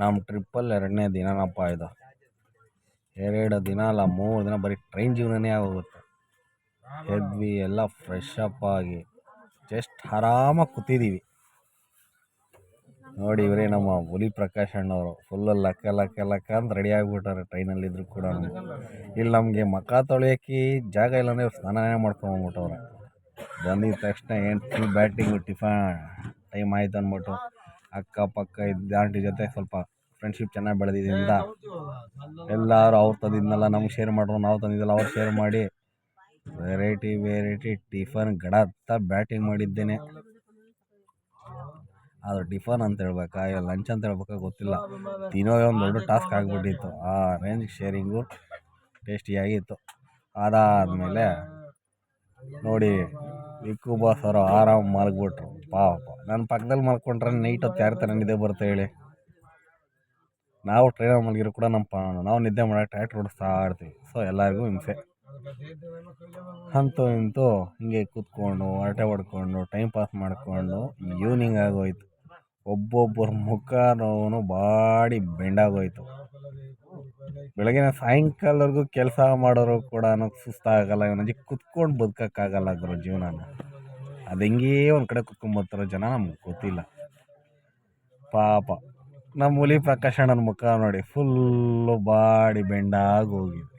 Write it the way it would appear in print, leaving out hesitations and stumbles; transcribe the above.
ನಮ್ಮ ಟ್ರಿಪ್ಪಲ್ಲಿ 2ನೇ ದಿನನಪ್ಪ ಇದು. 2 ದಿನ ಅಲ್ಲ 3 ದಿನ ಬರೀ ಟ್ರೈನ್ ಜೀವನನೇ ಆಗೋಗುತ್ತೆ. ಎದ್ವಿ ಎಲ್ಲ ಫ್ರೆಶ್ ಅಪ್ ಆಗಿ ಜಸ್ಟ್ ಆರಾಮಾಗಿ ಕೂತಿದ್ದೀವಿ. ನೋಡಿ ಇವರೇ ನಮ್ಮ ಹುಲಿ ಪ್ರಕಾಶ್ ಅಣ್ಣವರು. ಫುಲ್ಲು ಲಕ್ಕ ಲಕ್ಕ ಲಕ್ಕ ಅಂತ ರೆಡಿ ಆಗಿಬಿಟ್ಟಾರೆ ಟ್ರೈನಲ್ಲಿದ್ರು ಕೂಡ. ಇಲ್ಲಿ ನಮಗೆ ಮುಖ ತೊಳೆಯೋಕ್ಕೆ ಜಾಗ ಇಲ್ಲಾಂದರೆ ಸ್ನಾನನೇ ಮಾಡ್ಕೊಂಬಿಟ್ಟವ್ರೆ. ಬಂದಿದ್ದ ತಕ್ಷಣ ಏನು ಫುಲ್ ಬ್ಯಾಟಿಂಗು ಟಿಫನ್ ಟೈಮ್ ಆಯ್ತು ಅಂದ್ಬಿಟ್ಟು ಅಕ್ಕಪಕ್ಕ ಇದ್ದ ಆಂಟಿ ಜೊತೆ ಸ್ವಲ್ಪ ಫ್ರೆಂಡ್ಶಿಪ್ ಚೆನ್ನಾಗಿ ಬೆಳೆದಿದ್ದರಿಂದ ಎಲ್ಲರೂ ಅವ್ರು ತಂದಿದ್ದನ್ನೆಲ್ಲ ನಮ್ಗೆ ಶೇರ್ ಮಾಡ್ರು, ನಾವು ತಂದಿದ್ದೆಲ್ಲ ಅವ್ರು ಶೇರ್ ಮಾಡಿ ವೆರೈಟಿ ಟಿಫನ್ ಗಡತ್ತ ಬ್ಯಾಟಿಂಗ್ ಮಾಡಿದ್ದೇನೆ. ಅದು ಟಿಫನ್ ಅಂತ ಹೇಳ್ಬೇಕಾ ಇಲ್ಲ ಲಂಚ್ ಅಂತ ಹೇಳ್ಬೇಕಾ ಗೊತ್ತಿಲ್ಲ, ತಿನ್ನೋದೇ ಒಂದು ದೊಡ್ಡ ಟಾಸ್ಕ್ ಆಗಿಬಿಟ್ಟಿತ್ತು. ಆ ರೇಂಜ್ ಶೇರಿಂಗು ಟೇಸ್ಟಿಯಾಗಿತ್ತು. ಅದಾದಮೇಲೆ ನೋಡಿ ವಿಕ್ಕು ಬಾಸ್ ಅವರು ಆರಾಮ್ ಮಲಗ್ಬಿಟ್ರು. ಪಾಪ ನನ್ನ ಪಕ್ಕದಲ್ಲಿ ಮಲ್ಕೊಂಡ್ರೆ ನೈಟ್ ಹೊತ್ತು ಯಾರ ಥರ ನಿದ್ದೆ ಬರುತ್ತೆ ಹೇಳಿ. ನಾವು ಟ್ರೈನಲ್ಲಿ ಮಲಗಿರೋ ಕೂಡ ನಾವು ನಿದ್ದೆ ಮಾಡೋಕ್ಕೆ ಟ್ರ್ಯಾಕ್ಟರ್ ಓಡಿಸ್ತಾ ಇರ್ತೀವಿ. ಸೊ ಎಲ್ಲರಿಗೂ ಹಿಂಸೆ. ಅಂತೂ ಇಂತೂ ಹಿಂಗೆ ಕೂತ್ಕೊಂಡು ಹರಟೆ ಹೊಡ್ಕೊಂಡು ಟೈಮ್ ಪಾಸ್ ಮಾಡಿಕೊಂಡು ಈವ್ನಿಂಗ್ ಆಗೋಯ್ತು. ಒಬ್ಬೊಬ್ಬರ ಮುಖನೂ ಬಾಡಿ ಬೆಂಡಾಗೋಯ್ತು. ಬೆಳಗಿನ ಸಾಯಂಕಾಲವರೆಗೂ ಕೆಲಸ ಮಾಡೋರು ಕೂಡ ಸುಸ್ತಾಗಲ್ಲ. ಇವನಿಗೆ ಕುತ್ಕೊಂಡು ಬದುಕೋಕ್ಕಾಗಲ್ಲ ಗುರು ಜೀವನಾನ. ಅದು ಹೆಂಗೇ ಒಂದು ಕಡೆ ಕುತ್ಕೊಂಡ್ಬರ್ತಾರೋ ಜನ ನಮ್ಗೆ ಗೊತ್ತಿಲ್ಲ. ಪಾಪ ನಮ್ಮ ಹುಲಿ ಪ್ರಕಾಶ್ ಅಣ್ಣನ ಮುಖ ನೋಡಿ ಫುಲ್ಲು ಬಾಡಿ ಬೆಂಡಾಗಿ ಹೋಗಿದೆ.